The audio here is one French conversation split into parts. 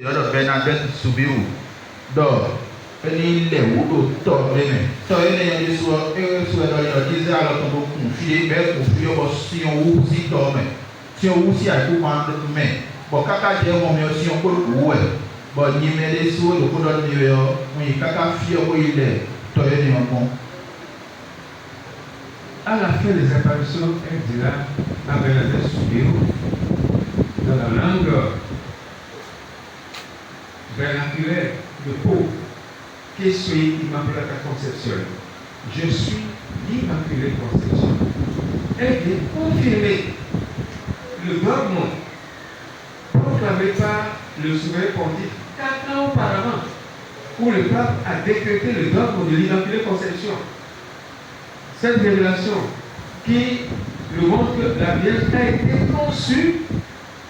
Yɔrɔ Bernadette Subiru dɔ eni le wudo tɔ lene tɔ ene yɛ de sɔ dɔ yɔ dize alɔ tɔ do kun fie bɛ kun fie bɔ siɔn si tɔ mɛ siɔn si ayi ma mɛ bɔn kaka jɛ mɔ mɛ siɔn ko wu ɛ bɔn nyimɛ de si wo loko dɔ mi yɔ ŋun kaka fie wo yi lɛ tɔ ene yɔ gbɔn. À la fin des apparitions, elle dira à Bernadette Subiru, dans la langue vernaculaire de Pau, que suis Immaculata Conception. Je suis l'Immaculée Conception. Elle vient confirmer le dogme proclamé par le souverain pontife 4 ans auparavant, où le pape a décrété le dogme de l'Immaculée Conception. Cette révélation qui nous montre que la Vierge a été conçue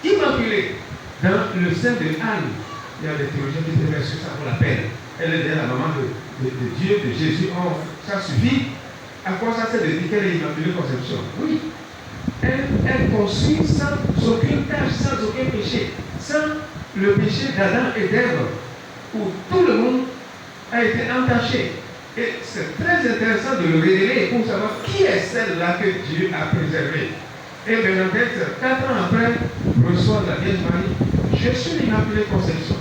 immaculée dans le sein de Anne. Il y a des théologiens qui disent que ça vaut la peine. Elle est la maman de Dieu, de Jésus. Oh, ça suffit. À quoi ça sert de dire qu'elle est immaculée conception? Oui. Elle conçut sans aucune tâche, sans aucun péché, sans le péché d'Adam et d'Ève, où tout le monde a été entaché. Et c'est très intéressant de le révéler pour savoir qui est celle-là que Dieu a préservée. Et Bernadette, 4 ans après, reçoit la Vierge Marie. Je suis l'Immaculée Conception.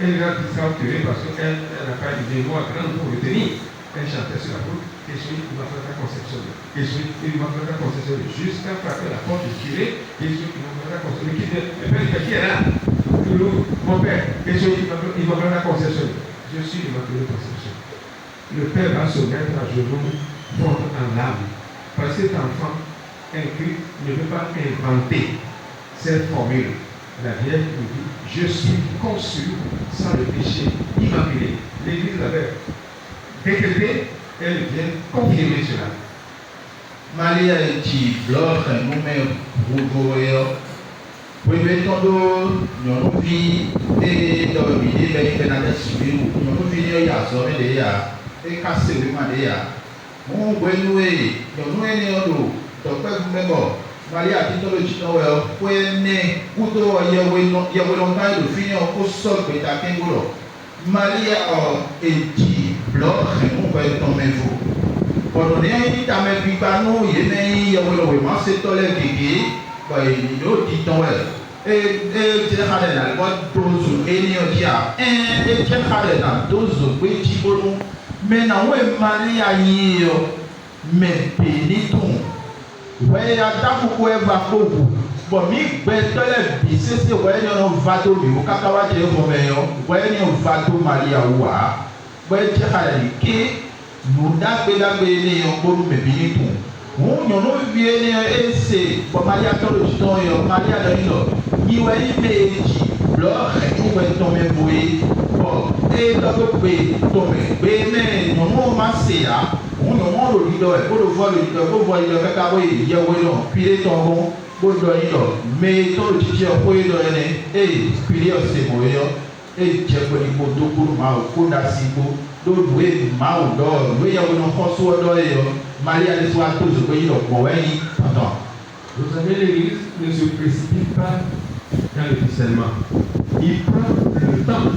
Elle est discontinue parce qu'elle n'a pas eu des mots grands pour retenir. Elle chantait sur la route, et je suis l'Immaculée Conception. Et je suis l'Immaculée Conception. Jusqu'à frapper la porte du curé, et je suis l'Immaculée Conception. Mais le père qui est là, mon père, et je suis l'Immaculée Conception. Je suis l'Immaculée Conception. Le père va se mettre à genoux, fondre en larmes. Parce que cet enfant, un Christ, ne veut pas inventer cette formule. La Vierge nous dit, je suis conçu sans le péché immaculé. L'Église avait décrété, elle vient confirmer cela. Maria eti blɔ xenume vovovowo webetodo nyɔnuvi eye dɔwɔvi ɖe le yi Bernadette Subiru nyɔnuvi ne ya zɔ ɖe ya eka se wi ma ɖe ya ŋu gbɛnue nyɔnu ene ɖo dɔkpɛ gbɛbɔ Maria ti tɔlo tsi tɔwɔ ƒe ne kudo yewɔnɔgã yi do fi ne ko sɔ gbeta keŋgo lɔ Maria eti blɔ xenume tɔmɛvo. Pendant les tamevi bano, il y a eu un secteur qui est dit ton et tu as la bonne dose et il y a et tu as la dose oui tu bon mais non ouais Maria y mais péniton ouais à ta pourquoi va beaucoup bon mi betole bise se ouais non va do mi o kakawa je mo meyo ouais non va do Maria wa ouais tu as la qui nous dagbe ne yɔgbɔnu mebini tun ŋun nyɔnuvi ne ese bɔn Maria tɔ le titɔ yɔ Maria le yi lɔ yiwɛ yi me dzi blɔ xɛtuwɛ tɔmɛ boye bɔn eye dɔgbe gbe tɔmɛ gbe ne nyɔnuwo ma se ya ŋun nyɔnuwo lo yi lɔ yɛ kódo vɔ lo yi lɔ kó vɔ yi lɔ kaka wo yɛwɛ lɔ pire tɔn kó dɔ yi lɔ me tɔ le titi yɔ kó yi lɔ yɛ ne eye pire yɔ se mo yɔ eye dze kpe ni ko do kó ma o kó da si ko. Do loué Mao d'or, loué Yahweh François d'or, Maria de Soie, tous les pays de Boénie, pardon. Vous savez, l'Église ne se précipite pas dans le dissèlement. Il prend le temps.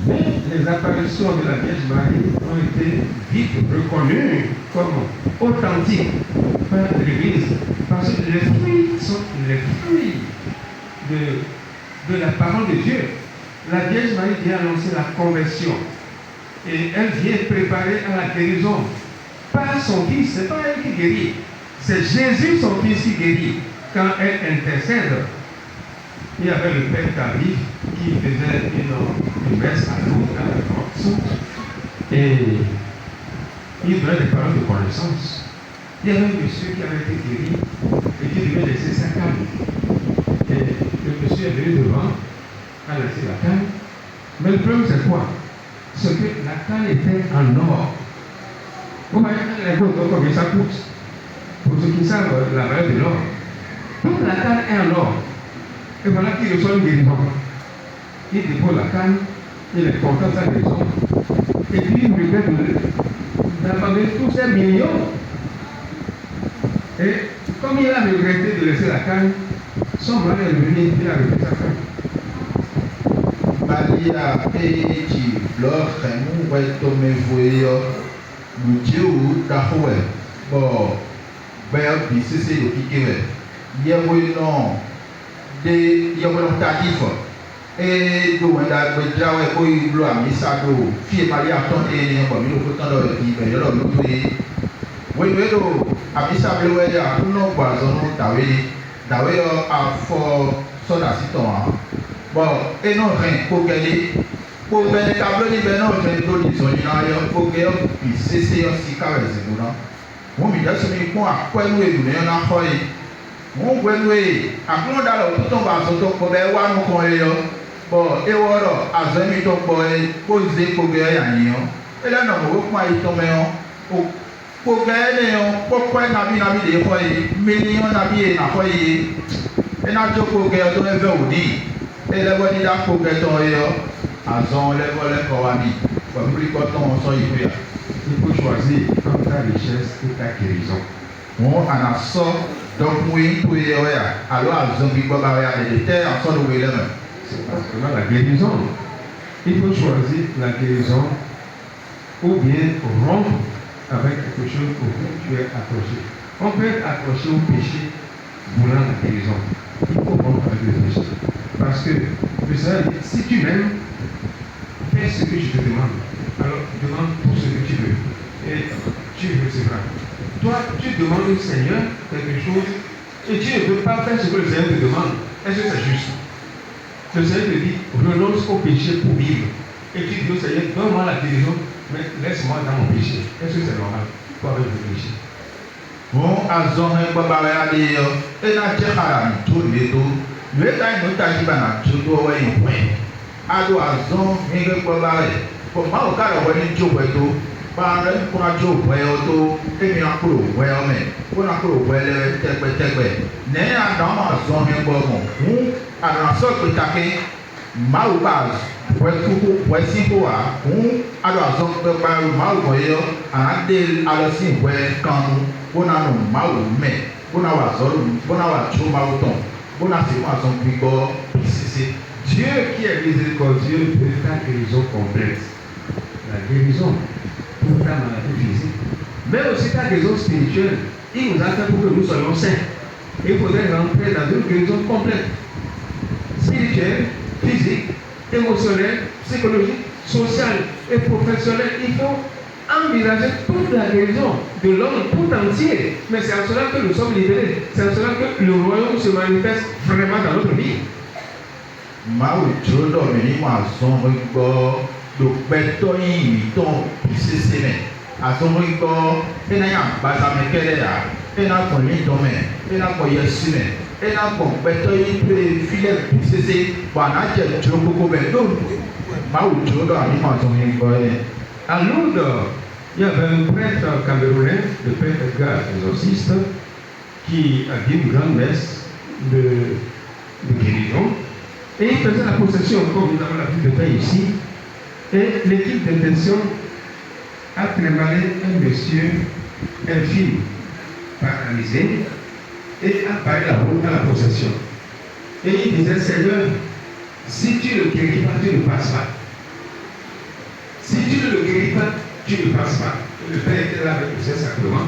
Mais les apparitions de la Vierge Marie ont été vite reconnues comme authentiques par l'Église. Parce que les fruits sont les fruits de la parole de Dieu. La Vierge Marie vient annoncer la conversion. Et elle vient préparer à la guérison. Pas son fils, ce n'est pas elle qui guérit. C'est Jésus, son fils, qui guérit. Quand elle intercède, il y avait le père David qui faisait une messe à l'eau, à la grotte. Et il donnait des paroles de connaissance. Il y avait un monsieur qui avait été guéri et qui devait laisser sa canne. Et le monsieur est venu devant, a laissé la canne. Mais le problème, c'est quoi? C'est que la canne était en or. Vous voyez, les gouttes, combien ça coûte? Pour ceux qui savent la valeur de l'or. Donc la canne est en or. Et voilà qu'il reçoit une guérison. Il dépose la canne, il est content de sa guérison. Et puis il regrette d'abandonner tous ces millions. Et comme il a regretté de laisser la canne, son mari est revenu, il a repris sa canne. dia eji blog remu wa tome voyo lujiu dahoe bo be bi sese do kikewe yewe no de yewe no tadifo e do wanda gbe drawe ko iblo amisa do fie maria ton e ko mi ko ton do ti be yo lo to yi we do amisa be we ya kuno gba zo no dawe yo afo soda siton bon et non rien pour gagner pour ben tableau ni ben non rien do ni so ni na yo pour que bi sese yo si ka we ze no mo mi da so mi ko akwenu edu ne na ho yi mo gwenu e akun da lo to ba so to ko be wa nu ko yo bon e wo ro azemi to ko e ko ze ko ge ya ni yo e la no mo ko ai to me yo o ko ge ne yo ko ko na bi de ho yi million na bi e na ho yi e na joko ge to e ve odi elebo ni da ko geto yo azon lebo le ko wa mi ko mi ko ton so yi ya Il faut choisir entre ta richesse et ta guérison. won ana so donc oui to yo ya alors azon bi ko ba ya de terre en so de wele C'est pas seulement la guérison. Il faut choisir la guérison ou bien rompre avec quelque chose auquel tu es accroché. On peut être accroché au péché voulant la guérison. Il faut rompre avec le péché. Parce que le Seigneur dit, si tu m'aimes, fais ce que je te demande. Alors demande tout ce que tu veux. Et tu recevras. Toi, tu demandes au Seigneur quelque chose et tu ne veux pas faire ce que le Seigneur te demande. Est-ce que c'est juste? Le Seigneur te dit, renonce au péché pour vivre. Et tu dis au Seigneur, donne-moi la guérison, mais laisse-moi dans mon péché. Est-ce que c'est normal? Toi avec le péché. won azon e ko ba ya de yo e na je kara ni to le to le ta no ta ji ba na to do we yin we ado azon mi ge ko ba re ko ma o ka ro we ni jo we to ba re ko na jo we o to e mi na kuro we o me ko na kuro we le tegbe ne ya da ma azon e gbo mo ana so ko ta ke ma o ba we ku we si ko wa ado azon pe ba ma o mo yo ade alo si we kan bona no ma o me bona wa zoro bona wa cho ma o ton bona se mo azon bi go sisi Dieu qui est miséricordieux peut ta guérison complète. La guérison pour ta maladie physique, mais aussi ta guérison spirituelle. Il nous a fait pour que nous soyons sains. Il faudrait rentrer dans une guérison complète. Spirituelle, physique, émotionnelle, psychologique, sociale et professionnelle. Il faut envisager toute la guérison de l'homme tout entier. Mais c'est en cela que nous sommes libérés. C'est en cela que le royaume se manifeste vraiment dans notre vie. ma o jo do mi ni ma azon mo gbo do pe to yin mi ton sisi me azon mo gbo e na ya ba sa me kele ya e na ko ni to me e na ko yesu me e na ko pe to yin pe file sisi ba na je jo ko be do ma o jo do ni ma azon mi gbo e À Lourdes, il y avait un prêtre camerounais, le prêtre Edgar, exorciste, qui a dit une grande messe de guérison. Et il faisait la possession, comme nous avons l'habitude de faire ici. Et l'équipe d'intention a préparé un monsieur infime, paralysé, et a parlé la route à la possession. Et il disait, Seigneur, si tu ne guéris pas, tu ne passes pas. Si tu ne le guéris pas, tu ne passes pas. Le Père était là avec le Saint-Sacrement.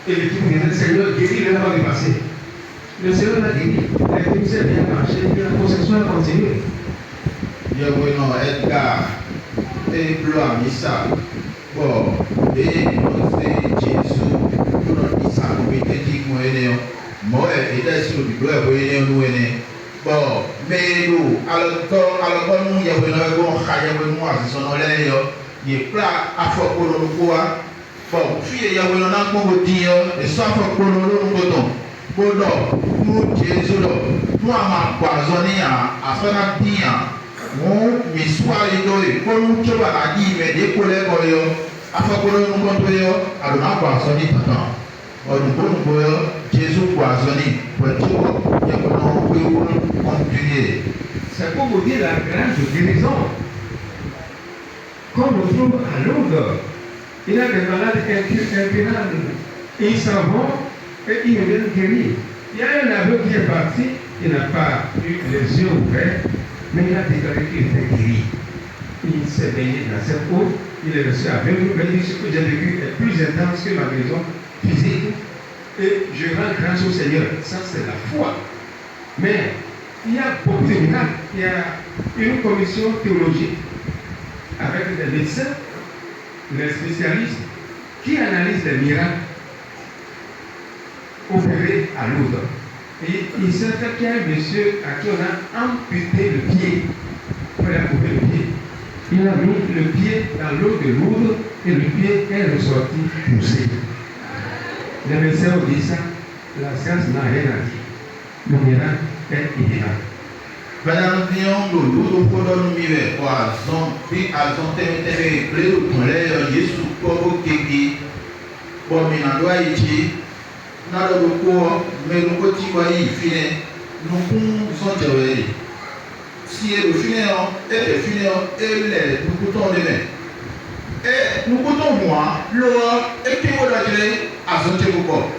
Et l'équipe disait, Seigneur, guéris-le avant de passer. Le Seigneur l'a guéri. L'équipe s'est bien marché et la possession a continué. ye we no Edgar e blo amisa bo e no se Jesu no ni sa ko be te ti mo ene yo mo e da si lo bi do e bo ene no ene bo me lu alo ko nu ye we no e go kha ye we mu asiso no le yo ye pra afo ko no ko wa bo fi ye we no na ko go di yo e so afo ko no lo ko ton bo do mu Jesu do mu ama kwa zo ni ya afana di ya wọ́n misua yi do yi kɔnu tso ba la di mɛ de ko lɛ kɔ yɔ afɔkolo nukɔtɔ yɔ alona kɔ azɔni tatan ɔnukɔnukɔ yɔ Jesu kɔ azɔni pɛtɛ wɔ yɛkɔnɔ wewo kɔntuye. C'est pour vous dire la grâce de guérison. Comme on trouve à Lourdes, il y a des malades incurables. Ils s'en vont et ils reviennent guéris. Il y a un aveugle qui est parti, il n'a pas eu les yeux ouverts. Mais il a déclaré qu'il était guéri. Il s'est baigné dans cette eau, il est resté avec nous, mais il dit ce que j'ai vécu est plus intense que ma guérison physique. Et je rends grâce au Seigneur. Ça, c'est la foi. Mais il y a beaucoup de miracles. Il y a une commission théologique avec des médecins, les spécialistes, qui analysent les miracles opérés à Lourdes. Et il s'est fait qu'il y a un monsieur à qui on a amputé le pied. On a coupé le pied. Il a mis le pied dans l'eau de Lourdes et le pied est ressorti poussé. Les médecins ont dit ça, la science n'a rien à dire. Le miracle est évident. Madame Dion, le loup de Kodon Mive, quoi, son pic à son témété, blé ou ton lait, Jésus, Kobo Kiki, bon, Minando Haïti, Nado Boko, mais nous continuons fine, nous sommes terrorisés. Si le finéant et le finéant et les nous coûtons les mains. Et nous coûtons moi, l'or et qui vous l'a dit à son téléphone.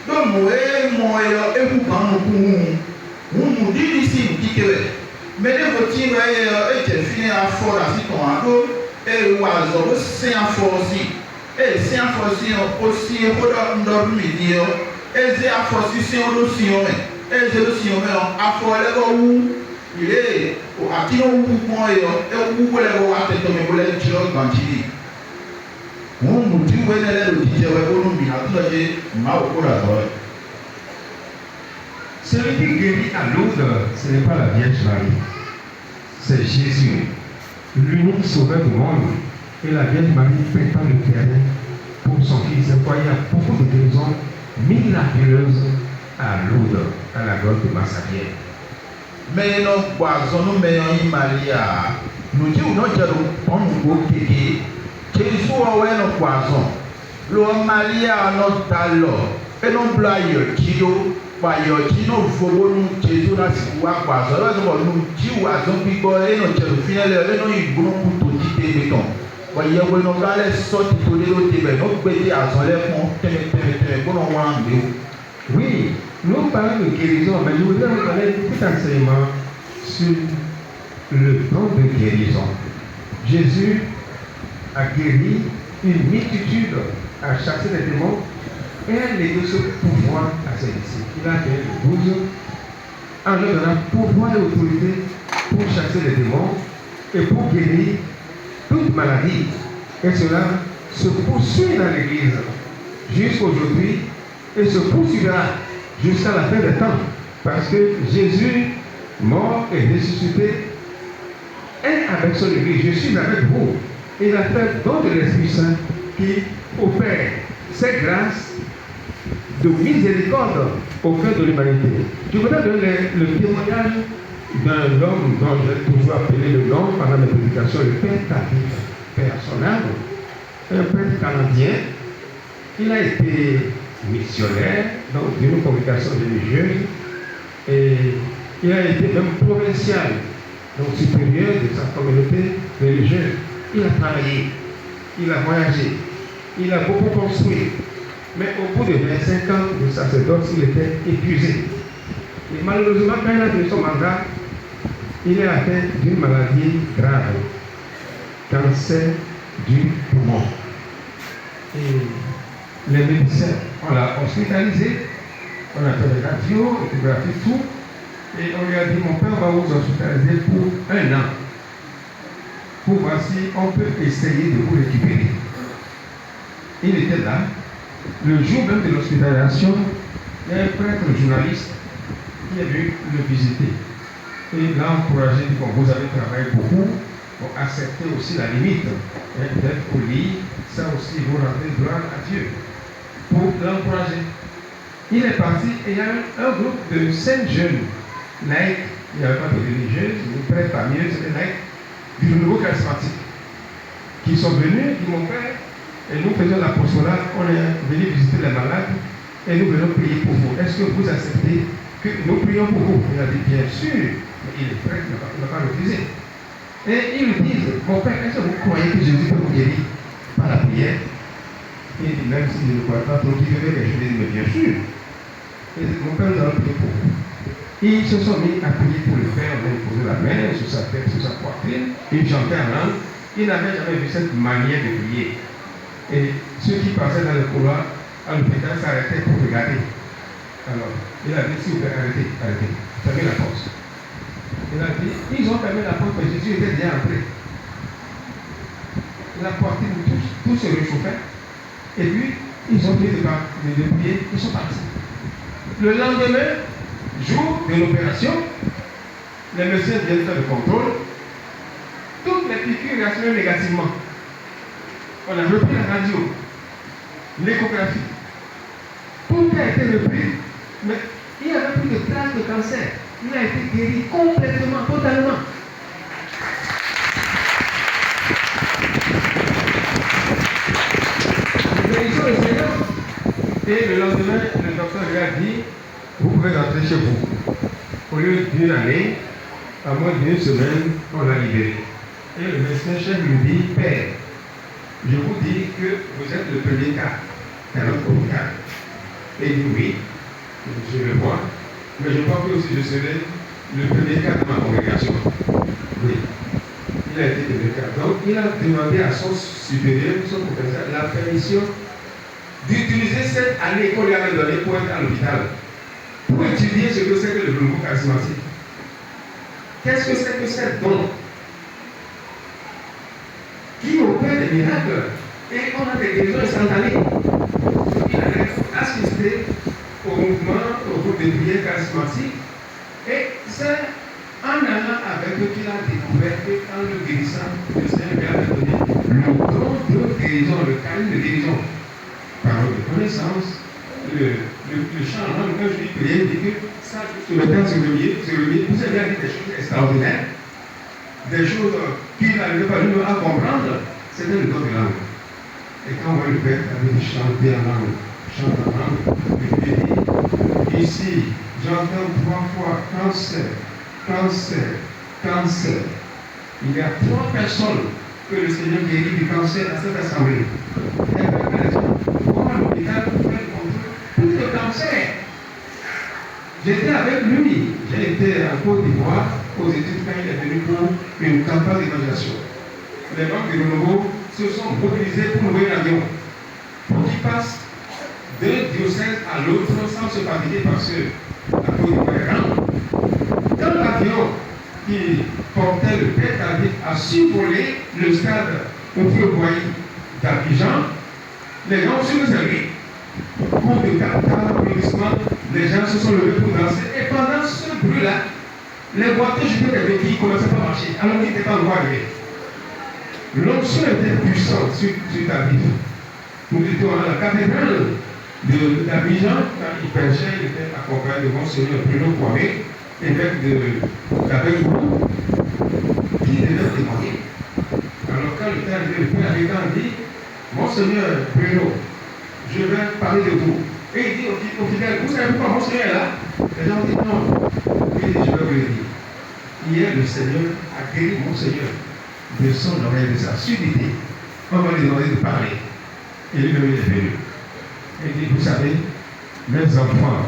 Donc, moi et vous parlons nous dit ici, nous dit que mais les petits étaient finis à fort à si ton ado et l'oiseau, c'est un fort aussi. Et c'est un fort aussi, on doit midi, et c'est un fort aussi, on doit s'y et c'est le s'y à fort les où il est à qui on vous prend et où vous les voir tête de mes collègues qui ont grandi. On nous dit où est le DJ, on nous dit à tout le monde, ma au cours. Celui qui guérit à Lourdes, ce n'est pas la Vierge Marie, c'est Jésus, l'unique sauveur du monde. Et la Vierge Marie prépare le terrain pour son fils. Il y a beaucoup de guérisons miraculeuses à Lourdes, à la grotte de Massacre. Mais nous poisons, mais nous Maria, nous disons, nous avons Jésus, nous poisson. L'homme Maria, notre talent, et non blague, Kilo. Bayotino Fogonu, Jésus n'a pas quoi. Alors, nous disons à son pico et notre final, et non, il bon pour tout dit béton. Voyez, vous n'avez pas les sorties pour les autres, mais nous pédez à son lèvre, bon, on va en dire. Oui, nous parlons de guérison, mais je voudrais vous donner un petit enseignement sur le don de guérison. Jésus a guéri une multitude, a chassé les démons. Et elle légué ce pouvoir à ses disciples. Il a fait le 12 en leur donnant pouvoir et autorité pour chasser les démons et pour guérir toute maladie. Et cela se poursuit dans l'Église jusqu'aujourd'hui et se poursuivra jusqu'à la fin des temps. Parce que Jésus, mort et ressuscité, est avec son Église. Je suis avec vous. Il a fait don de l'Esprit Saint qui opère ses grâces de miséricorde au cœur de l'humanité. Je voudrais donner le témoignage d'un homme dont j'ai toujours appelé le nom pendant mes prédications, le Père Tardif, Père son âme, un prêtre canadien. Il a été missionnaire donc d'une congrégation religieuse et il a été même provincial, donc supérieur de sa communauté religieuse. Il a travaillé, il a voyagé, il a beaucoup construit. Mais au bout de 25 ans de sacerdoce, il était épuisé. Et malheureusement, quand il a fait son mandat, il est atteint d'une maladie grave, cancer du poumon. Et les médecins, on l'a hospitalisé, on a fait des radios, échographie, tout. Et on lui a dit, mon père va vous hospitaliser pour 1 an, pour voir si on peut essayer de vous récupérer. Il était là. Le jour même de l'hospitalisation, il y a un prêtre journaliste qui est venu le visiter. Et il l'a encouragé, dit, bon, vous avez travaillé beaucoup, bon, acceptez aussi la limite. Et peut-être poli, ça aussi, vous rendez gloire à Dieu. Pour l'encourager. Il est parti et il y a un groupe de 5 jeunes laïcs, il n'y avait pas de religieuses, ni prêtres parmi eux, c'était laïcs, du nouveau charismatique, qui sont venus, dit mon père, et nous faisons l'apostolat, on est venu visiter les malades et nous venons prier pour vous. Est-ce que vous acceptez que nous prions pour vous? Il a dit bien sûr, mais il est prêt, il ne va pas refuser. Et ils lui disent, mon père, est-ce que vous croyez que Jésus peut vous guérir par la prière? Il dit, même s'il ne croit pas, donc il veut que je lui dise, mais bien sûr. Et mon père, nous allons prier pour vous. Ils se sont mis à prier pour le Père, on a posé la main sur sa tête, sur sa poitrine, ils chantaient en langue. Ils n'avaient jamais vu cette manière de prier. Et ceux qui passaient dans le couloir, à l'hôpital, s'arrêtaient pour regarder. Alors, il a dit, s'il vous plaît, arrêtez, fermez la porte. Il a dit, ils ont fermé la porte, mais Jésus était déjà entré. La poitrine, tout se réchauffait. Et puis, ils ont pris de prier, ils sont partis. Le lendemain, jour de l'opération, les médecins viennent faire le contrôle. Toutes les piqûres réactionnaient négativement. On a repris la radio, l'échographie. Tout a été repris, mais il n'y avait plus de traces de cancer. Il a été guéri complètement, totalement. Guérison le Seigneur. Et le lendemain, le docteur lui a dit, vous pouvez rentrer chez vous. Au lieu d'une année, à moins d'une semaine, on l'a libéré. Et le médecin chef lui dit, Père, je vous dis que vous êtes le premier cas dans notre hôpital. Et il dit oui, je le vois, mais je crois que aussi je serai le premier cas de ma congrégation. Oui, il a été le premier cas. Donc il a demandé à son supérieur, son professeur, la permission d'utiliser cette année qu'on lui avait donnée pour être à l'hôpital, pour étudier ce que c'est que le renouveau charismatique. Qu'est-ce que c'est que cette don qui opère des miracles et on a des guérisons instantanées. Il a assisté au mouvement, au groupe de prière charismatique et c'est en allant avec eux qu'il a découvert que en le guérissant, le Seigneur lui avait donné le don de guérison, le charisme de guérison. Parole de connaissance, le changement, quand je dis prière, il dit que ça, sur le temps, sur le milieu, vous avez dit des choses extraordinaires. Des choses qu'il n'arrivait pas lui à comprendre, c'était le don de langue. Et quand on voit le Père avait chanté en langue, chante en langue, il dit, ici, j'entends 3 fois cancer, cancer, cancer. Il y a 3 personnes que le Seigneur guérit du cancer à cette assemblée. Et après les gens vont à l'hôpital pour faire le contrôle, plus de cancer. J'étais avec lui, j'ai été en Côte d'Ivoire, aux études quand il est venu pour une campagne d'évaluation. Les membres du renouveau se sont mobilisés pour louer l'avion, pour qu'ils passent d'un diocèse à l'autre sans se fatiguer parce que la Côte d'Ivoire est grande. Quand l'avion qui portait le Père David a survolé le stade au Feu-Boyer d'Abidjan, les gens sont servis. Coup de caca, applaudissements, les gens se sont levés pour danser. Et pendant ce bruit-là, les voitures jetaient des béquilles ne commençaient pas à marcher. Alors il n'était pas encore arrivé. L'onction était puissante sur David. Nous étions à la cathédrale d'Abidjan, quand il prêchait, il était accompagné de Monseigneur Bruno Kwame, évêque d'Abengou, qui devait témoigner. Alors quand le Père Abidjan dit, Monseigneur Bruno, je vais parler de vous. Et il dit au fidèle, vous savez pourquoi Monseigneur est là? Les gens disent non. Il dit, je vais vous le dire. Hier, le Seigneur a guéri Monseigneur de son oreille, de sa surdité. On va lui demander de parler. Et lui-même est venu. Il dit, vous savez, mes enfants,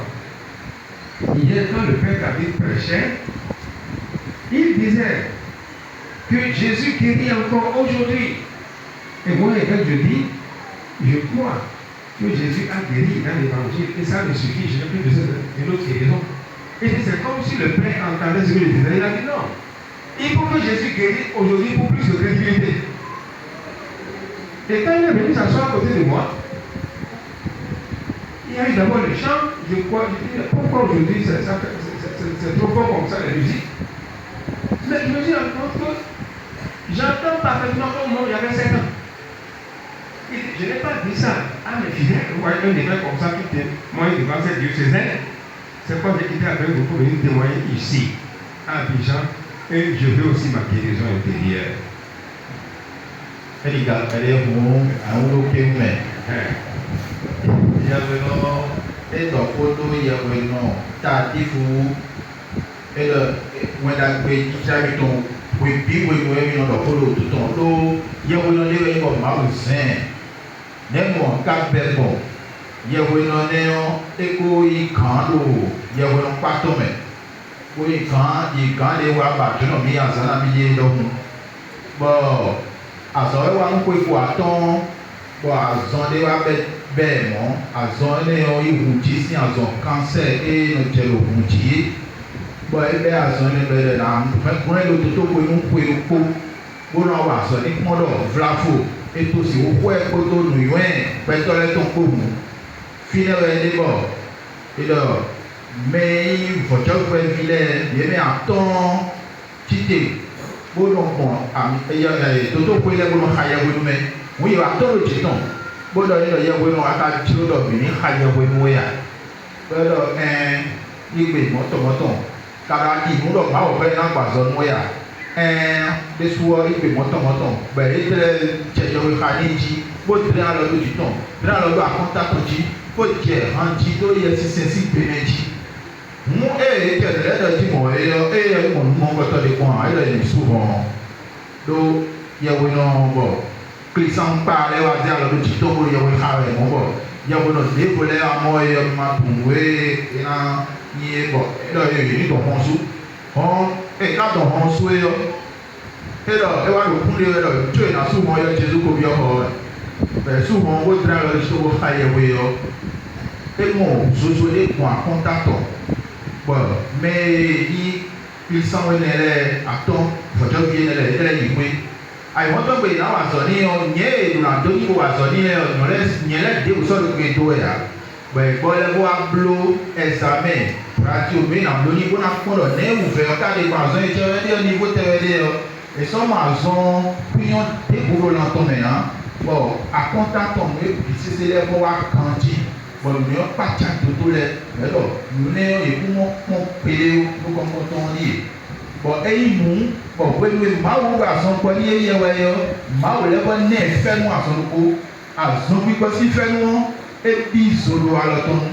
hier, quand le Père David prêchait, il disait que Jésus guérit encore aujourd'hui. Et moi, je dis, je crois que Jésus a guéri dans l'évangile et ça me suffit, je n'ai plus besoin d'une autre guérison. Et c'est comme si le Père entendait ce que je disais. Il a dit non, il faut que Jésus guérisse aujourd'hui pour plus de crédibilité. Et quand il est venu s'asseoir à côté de moi, il y a eu d'abord le chant, je crois, je dis pourquoi aujourd'hui c'est trop fort comme ça la musique. Mais je me dis encore que j'entends parfaitement comme moi il y avait 7 ans. Je n'ai pas dit ça à mes fidèles. Vous voyez un évêque comme ça qui témoigne devant cette diocésaine. C'est quoi j'ai quitté avec vous pour venir témoigner ici, à Abidjan, et je veux aussi ma guérison intérieure. Elle est bon, à un autre mais. Il y a vraiment des photos, il y a vraiment tardifou, et le moins d'accueil qui s'arrête ton. Oui, puis oui, oui, on a photo tout ton lot. Il y a vraiment des gens comme Marousin. Nemo Kabebo, Yawino Neo, Eko Ikando, Yawino Patome. Oui, quand les voix battent, non, mais à ça, la millier donc. Bon, à ça, on va nous pour attendre. Bon, à ça, on va ben, non, à ça, on est en routier, si à ça, cancer et notre routier. Bon, et bien, à ça, on est ben là, on est le tout pour nous pour on va ça, les commandos, vlafo, et tout si vous pouvez photo nous, ben, toi, les ton pour nous. Finalement, les bords. Et là, mais il faut que vous vilain, il y a un temps quitté. Bon, il y a tout pour les bons haya oui, oui, il va tout le temps. Bon, il y a oui, on a qu'à tirer le bini haya oui, oui, alors, il veut moto, car il nous a pas fait un poisson, oui, des soirs, il veut moto, ben, il est déjà oui, Haniji, bon, il est à l'heure du temps, il est à l'heure à contact, faut dire, un petit peu, il y a si sensible, mon mon côté de quoi, elle est souvent. Donc, il y a un bon. Clissant par les voisins, le petit tour, il y a un travail, mon bon. Il y a un décollé à moi, il y a un poulet, et là, il est bon. Et là, il y a un sou. Et quand on sou, et là, il va le poulet, tu es là, souvent, il y a Jésus qui vient. Souvent, on va travailler le show, et mon, je suis les points, contact. Bon, mais il s'en est à temps, il faut que je vienne les livrer. I want to be now as on here, you are doing what on here, unless you let them sort of do it. But Bola blow examen, radio bin and blowing one up for a name of a cardi mazon, it's already niveau TV. Et son mazon, pion des boulots l'entonnéa. Bon, à contact on me, puis c'est les voix candy. Bon, nous n'avons pas de chat de tous les. Alors, nous n'avons pas payé, nous comptons lié. Bon, et il mou, bon, oui, Mao à son poignet, Mao le bon nez, fait moi à son coup, à son oui, aussi fait moi, et puis solo à l'automne.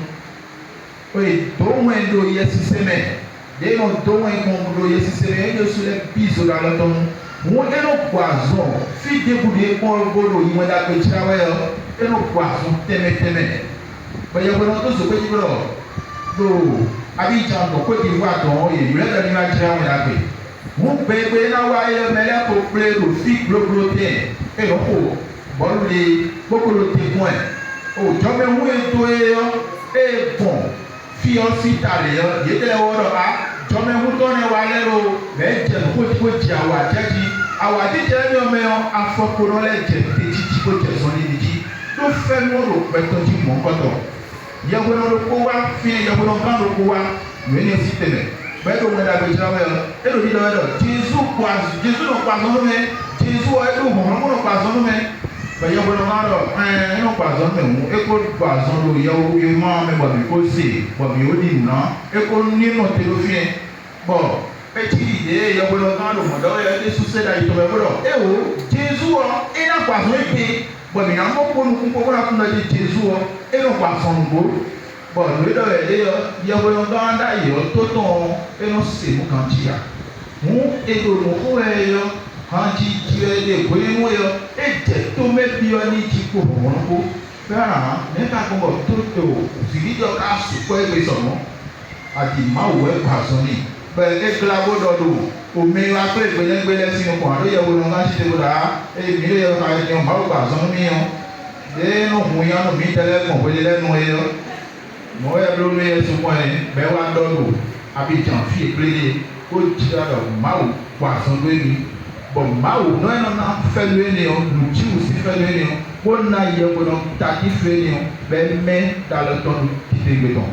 Oui, donc, on doit y être semaines. Dès qu'on doit y être semaines, il y a sur les pisos à l'automne. Moi, et nos poissons, fille de boulet, pour le bolo, il m'a d'après le travail, et nos poissons, témé. Il y a vraiment tout ce que tu veux. Donc, Abidjan, Côte d'Ivoire, il y a des images à la paix. Mon bébé n'a pas eu de mêlée pour pleurer le fil bloqué. Et donc, bon, beaucoup de témoins. Oh, j'en ai où et bon, fille aussi italien, il était là, j'en ai où ton évalero, mais j'ai un peu de diawa, j'ai dit, mais à fond pour les petits côtés de son énergie. Donc, fais-moi le béton du mon coton. Il y a un pouvoir, il y a un grand pouvoir, mais il y a un système. Mais comme on a dit, et le dit, Jésus n'a pas nommé, Jésus est le bon, on n'a pas nommé. Mais il y a un grand pas nommé, et qu'on pas nommé, il y a un man, mais bon, il aussi, bon, il y a dit non, et qu'on n'y monte le fin. Bon, petite idée, il y a un grand monde, il y a des soucis là, il y a un grand. Et oh, Jésus, il n'a pas nommé. Bon, mais n'a pas pour nous comprendre qu'on a dit Jésus et non pas son beau. Bon, nous devons aller, il y a un grand d'ailleurs, tout le temps, et non c'est mon candidat. Nous, et nous, quand tu es des bouillons, et tout le monde qui pour nous. Voilà, n'est pas comme tout le temps. Si il y a un cas, c'est quoi le son? A dit, ma ouais, pas sonné. Ben, et la voix d'eau. Au meilleur après, il y a un peu de signe pour aller au langage de là, et il y a un peu de million. Et nous, nous avons mis téléphone pour les noyer. Nous avons mis ce point, mais on a donné à Abidjan, fille, plaisir, au tirage, Mao, poisson de nuit. Bon, Mao, nous avons fait le néon, nous avons aussi fait le néon. On a eu un petit fait néon, mais dans le temps, qui fait le béton.